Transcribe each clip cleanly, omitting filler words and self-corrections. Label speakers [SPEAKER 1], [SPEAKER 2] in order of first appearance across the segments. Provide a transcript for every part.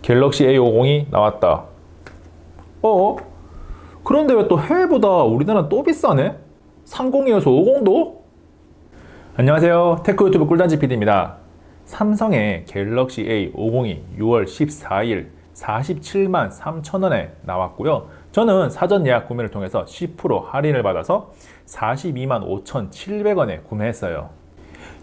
[SPEAKER 1] 갤럭시 A50이 나왔다. 그런데 왜 또 해외보다 우리나라는 또 비싸네? 30이어서 50도? 안녕하세요. 테크 유튜브 꿀단지 PD입니다. 삼성의 갤럭시 A50이 6월 14일 47만 3천원에 나왔고요. 저는 사전 예약 구매를 통해서 10% 할인을 받아서 42만 5,700원에 구매했어요.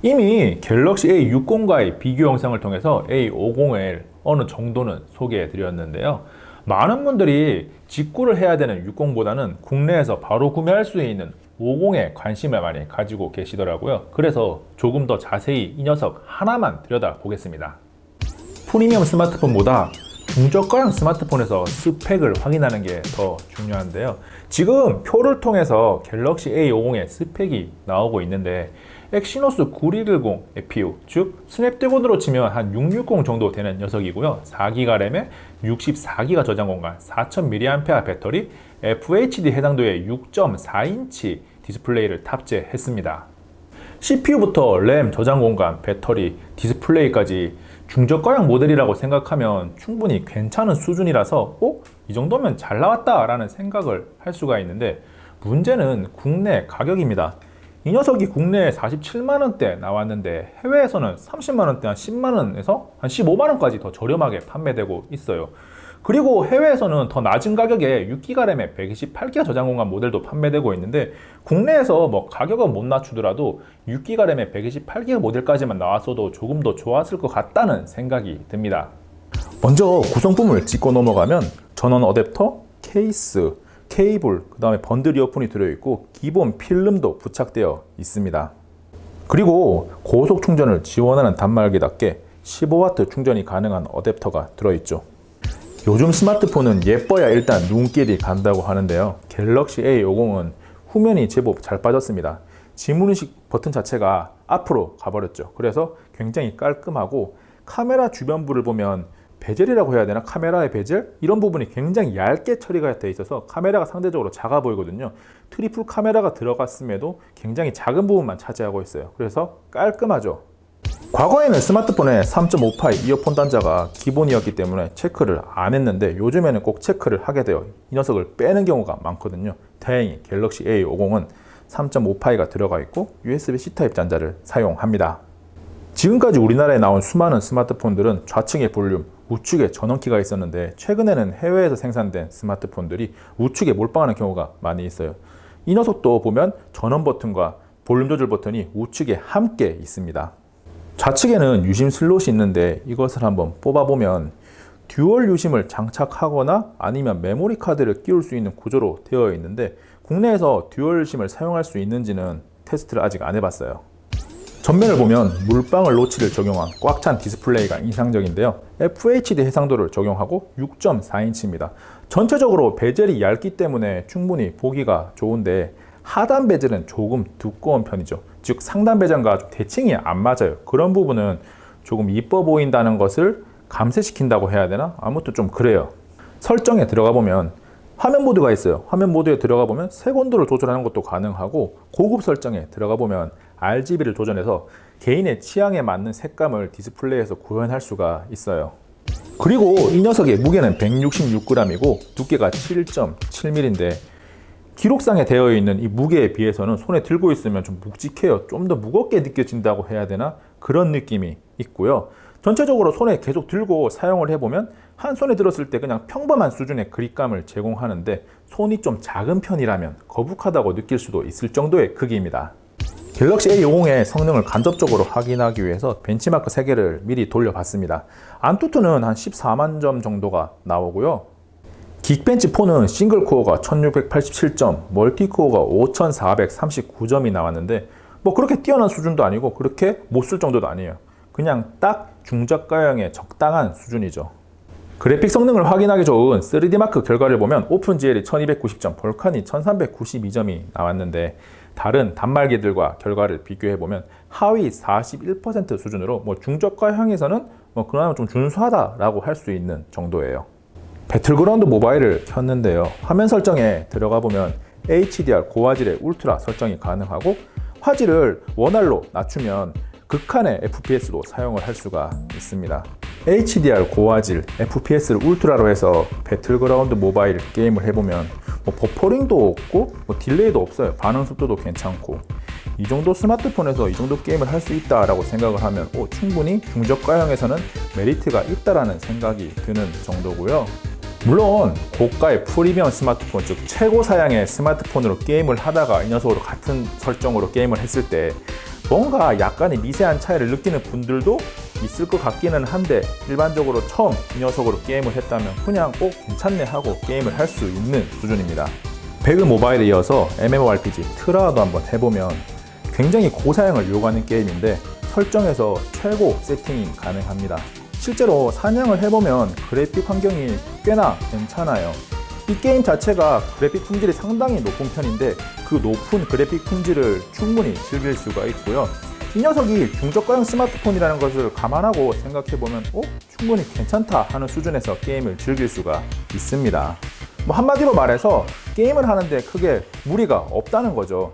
[SPEAKER 1] 이미 갤럭시 A60과의 비교 영상을 통해서 A50을 어느 정도는 소개해 드렸는데요. 많은 분들이 직구를 해야 되는 60보다는 국내에서 바로 구매할 수 있는 50에 관심을 많이 가지고 계시더라고요. 그래서 조금 더 자세히 이 녀석 하나만 들여다보겠습니다. 프리미엄 스마트폰보다 중저가형 스마트폰에서 스펙을 확인하는 게 더 중요한데요. 지금 표를 통해서 갤럭시 A50의 스펙이 나오고 있는데 엑시노스 9110 FPU, 즉 스냅드래곤으로 치면 한 660 정도 되는 녀석이고요. 4기가 램에 64기가 저장 공간, 4000mAh 배터리, FHD 해상도의 6.4인치 디스플레이를 탑재했습니다. CPU부터 램, 저장 공간, 배터리, 디스플레이까지 중저가형 모델이라고 생각하면 충분히 괜찮은 수준이라서 이 정도면 잘 나왔다 라는 생각을 할 수가 있는데, 문제는 국내 가격입니다. 이 녀석이 국내에 47만원대 나왔는데 해외에서는 30만원대 한 10만원에서 한 15만원까지 더 저렴하게 판매되고 있어요. 그리고 해외에서는 더 낮은 가격에 6기가 램에 128기가 저장 공간 모델도 판매되고 있는데, 국내에서 뭐 가격은 못 낮추더라도 6기가 램에 128기가 모델까지만 나왔어도 조금 더 좋았을 것 같다는 생각이 듭니다. 먼저 구성품을 짚고 넘어가면 전원 어댑터, 케이스, 케이블, 그 다음에 번들 이어폰이 들어있고 기본 필름도 부착되어 있습니다. 그리고 고속 충전을 지원하는 단말기답게 15W 충전이 가능한 어댑터가 들어있죠. 요즘 스마트폰은 예뻐야 일단 눈길이 간다고 하는데요. 갤럭시 A50은 후면이 제법 잘 빠졌습니다. 지문인식 버튼 자체가 앞으로 가버렸죠. 그래서 굉장히 깔끔하고, 카메라 주변부를 보면 베젤이라고 해야 되나? 카메라의 베젤? 이런 부분이 굉장히 얇게 처리가 되어 있어서 카메라가 상대적으로 작아 보이거든요. 트리플 카메라가 들어갔음에도 굉장히 작은 부분만 차지하고 있어요. 그래서 깔끔하죠. 과거에는 스마트폰에 3.5파이 이어폰 단자가 기본이었기 때문에 체크를 안 했는데, 요즘에는 꼭 체크를 하게 돼요. 이 녀석을 빼는 경우가 많거든요. 다행히 갤럭시 A50은 3.5파이가 들어가 있고 USB-C 타입 단자를 사용합니다. 지금까지 우리나라에 나온 수많은 스마트폰들은 좌측에 볼륨, 우측에 전원키가 있었는데, 최근에는 해외에서 생산된 스마트폰들이 우측에 몰빵하는 경우가 많이 있어요. 이 녀석도 보면 전원 버튼과 볼륨 조절 버튼이 우측에 함께 있습니다. 좌측에는 유심 슬롯이 있는데, 이것을 한번 뽑아보면 듀얼 유심을 장착하거나 아니면 메모리 카드를 끼울 수 있는 구조로 되어 있는데, 국내에서 듀얼 유심을 사용할 수 있는지는 테스트를 아직 안 해봤어요. 전면을 보면 물방울 노치를 적용한 꽉 찬 디스플레이가 인상적인데요. FHD 해상도를 적용하고 6.4인치입니다. 전체적으로 베젤이 얇기 때문에 충분히 보기가 좋은데, 하단 베젤은 조금 두꺼운 편이죠. 즉 상단 베젤과 대칭이 안 맞아요. 그런 부분은 조금 이뻐 보인다는 것을 감쇄시킨다고 해야 되나? 아무튼 좀 그래요. 설정에 들어가 보면 화면 모드가 있어요. 화면 모드에 들어가 보면 색온도를 조절하는 것도 가능하고, 고급 설정에 들어가 보면 RGB를 조절해서 개인의 취향에 맞는 색감을 디스플레이에서 구현할 수가 있어요. 그리고 이 녀석의 무게는 166g이고 두께가 7.7mm인데, 기록상에 되어 있는 이 무게에 비해서는 손에 들고 있으면 좀 묵직해요. 좀 더 무겁게 느껴진다고 해야 되나? 그런 느낌이 있고요. 전체적으로 손에 계속 들고 사용을 해보면 한 손에 들었을 때 그냥 평범한 수준의 그립감을 제공하는데, 손이 좀 작은 편이라면 거북하다고 느낄 수도 있을 정도의 크기입니다. 갤럭시 A50의 성능을 간접적으로 확인하기 위해서 벤치마크 3개를 미리 돌려봤습니다. 안투투는 한 14만 점 정도가 나오고요. 긱벤치 4는 싱글코어가 1687점, 멀티코어가 5439점이 나왔는데, 뭐 그렇게 뛰어난 수준도 아니고 그렇게 못 쓸 정도도 아니에요. 그냥 딱 중저가형의 적당한 수준이죠. 그래픽 성능을 확인하기 좋은 3D마크 결과를 보면 오픈GL이 1290점, 볼칸이 1392점이 나왔는데, 다른 단말기들과 결과를 비교해보면 하위 41% 수준으로 중저가형에서는 그나마 좀 준수하다라고 할 수 있는 정도예요. 배틀그라운드 모바일을 켰는데요. 화면 설정에 들어가 보면 HDR 고화질의 울트라 설정이 가능하고, 화질을 원활로 낮추면 극한의 FPS도 사용을 할 수가 있습니다. HDR 고화질, FPS를 울트라로 해서 배틀그라운드 모바일 게임을 해보면 버퍼링도 없고 딜레이도 없어요. 반응 속도도 괜찮고 이 정도 스마트폰에서 이 정도 게임을 할 수 있다라고 생각을 하면 충분히 중저가형에서는 메리트가 있다라는 생각이 드는 정도고요. 물론 고가의 프리미엄 스마트폰, 즉 최고 사양의 스마트폰으로 게임을 하다가 이 녀석으로 같은 설정으로 게임을 했을 때 뭔가 약간의 미세한 차이를 느끼는 분들도 있을 것 같기는 한데, 일반적으로 처음 이 녀석으로 게임을 했다면 그냥 괜찮네 하고 게임을 할 수 있는 수준입니다. 배그 모바일에 이어서 MMORPG 트라도 한번 해보면 굉장히 고사양을 요구하는 게임인데 설정에서 최고 세팅이 가능합니다. 실제로 사냥을 해보면 그래픽 환경이 꽤나 괜찮아요. 이 게임 자체가 그래픽 품질이 상당히 높은 편인데 그 높은 그래픽 품질을 충분히 즐길 수가 있고요. 이 녀석이 중저가형 스마트폰이라는 것을 감안하고 생각해보면 충분히 괜찮다 하는 수준에서 게임을 즐길 수가 있습니다. 한마디로 말해서 게임을 하는데 크게 무리가 없다는 거죠.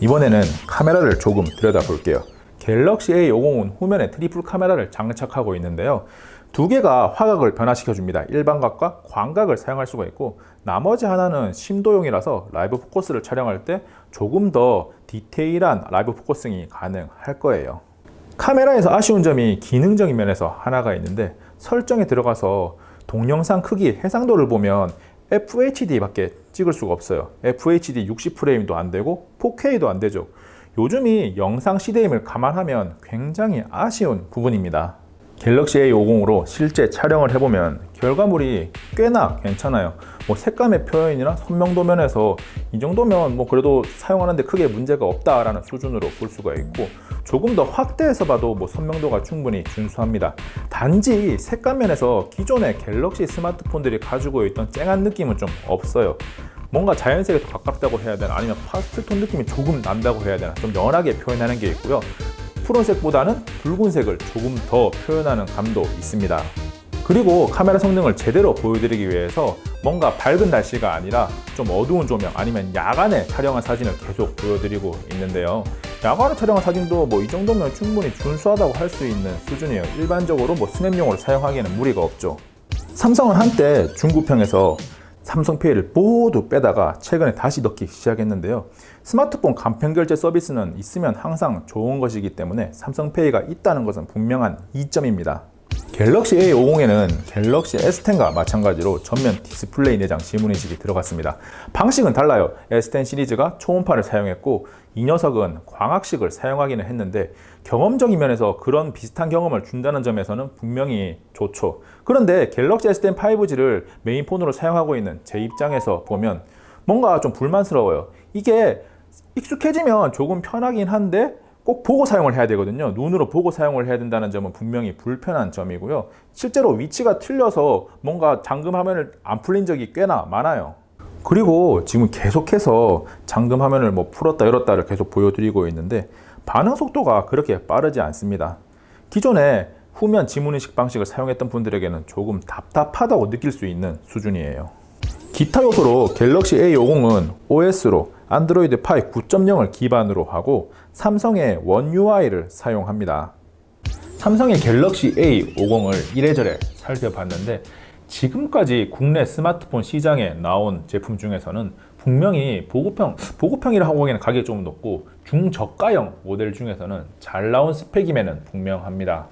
[SPEAKER 1] 이번에는 카메라를 조금 들여다볼게요. 갤럭시 A50은 후면에 트리플 카메라를 장착하고 있는데요. 두 개가 화각을 변화시켜줍니다. 일반각과 광각을 사용할 수가 있고, 나머지 하나는 심도용이라서 라이브 포커스를 촬영할 때 조금 더 디테일한 라이브 포커싱이 가능할 거예요. 카메라에서 아쉬운 점이 기능적인 면에서 하나가 있는데, 설정에 들어가서 동영상 크기 해상도를 보면 FHD밖에 찍을 수가 없어요. FHD 60프레임도 안 되고 4K도 안 되죠. 요즘이 영상 시대임을 감안하면 굉장히 아쉬운 부분입니다. 갤럭시 A50으로 실제 촬영을 해보면 결과물이 꽤나 괜찮아요. 색감의 표현이나 선명도 면에서 이 정도면 그래도 사용하는데 크게 문제가 없다라는 수준으로 볼 수가 있고, 조금 더 확대해서 봐도 선명도가 충분히 준수합니다. 단지 색감 면에서 기존의 갤럭시 스마트폰들이 가지고 있던 쨍한 느낌은 좀 없어요. 뭔가 자연색에 더 가깝다고 해야 되나, 아니면 파스텔톤 느낌이 조금 난다고 해야 되나, 좀 연하게 표현하는 게 있고요. 푸른색보다는 붉은색을 조금 더 표현하는 감도 있습니다. 그리고 카메라 성능을 제대로 보여드리기 위해서 뭔가 밝은 날씨가 아니라 좀 어두운 조명, 아니면 야간에 촬영한 사진을 계속 보여드리고 있는데요. 야간에 촬영한 사진도 이 정도면 충분히 준수하다고 할 수 있는 수준이에요. 일반적으로 스냅용으로 사용하기에는 무리가 없죠. 삼성은 한때 중국평에서 삼성페이를 모두 빼다가 최근에 다시 넣기 시작했는데요. 스마트폰 간편결제 서비스는 있으면 항상 좋은 것이기 때문에 삼성페이가 있다는 것은 분명한 이점입니다. 갤럭시 A50에는 갤럭시 S10과 마찬가지로 전면 디스플레이 내장 지문인식이 들어갔습니다. 방식은 달라요. S10 시리즈가 초음파를 사용했고 이 녀석은 광학식을 사용하기는 했는데 경험적인 면에서 그런 비슷한 경험을 준다는 점에서는 분명히 좋죠. 그런데 갤럭시 S10 5G를 메인폰으로 사용하고 있는 제 입장에서 보면 뭔가 좀 불만스러워요. 이게 익숙해지면 조금 편하긴 한데 꼭 보고 사용을 해야 되거든요. 눈으로 보고 사용을 해야 된다는 점은 분명히 불편한 점이고요. 실제로 위치가 틀려서 뭔가 잠금 화면을 안 풀린 적이 꽤나 많아요. 그리고 지금 계속해서 잠금 화면을 풀었다 열었다를 계속 보여드리고 있는데 반응 속도가 그렇게 빠르지 않습니다. 기존에 후면 지문인식 방식을 사용했던 분들에게는 조금 답답하다고 느낄 수 있는 수준이에요. 기타 요소로 갤럭시 A50은 OS로 안드로이드 파이 9.0을 기반으로 하고 삼성의 원 UI를 사용합니다. 삼성의 갤럭시 A50을 이래저래 살펴봤는데 지금까지 국내 스마트폰 시장에 나온 제품 중에서는 분명히 보급형이라 하기에는 가격이 좀 높고 중저가형 모델 중에서는 잘 나온 스펙임에는 분명합니다.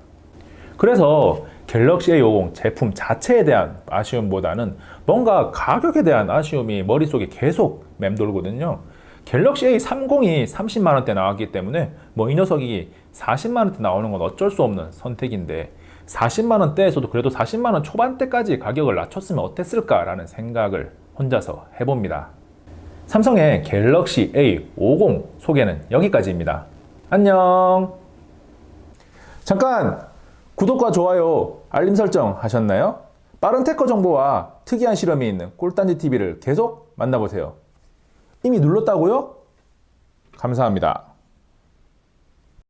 [SPEAKER 1] 그래서 갤럭시 A50 제품 자체에 대한 아쉬움보다는 뭔가 가격에 대한 아쉬움이 머릿속에 계속 맴돌거든요. 갤럭시 A30이 30만원대 나왔기 때문에 이 녀석이 40만원대 나오는 건 어쩔 수 없는 선택인데 40만원대에서도 그래도 40만원 초반대까지 가격을 낮췄으면 어땠을까 라는 생각을 혼자서 해봅니다. 삼성의 갤럭시 A50 소개는 여기까지입니다. 안녕. 잠깐 구독과 좋아요, 알림 설정 하셨나요? 빠른 테크 정보와 특이한 실험이 있는 꿀단지 TV를 계속 만나보세요. 이미 눌렀다고요? 감사합니다.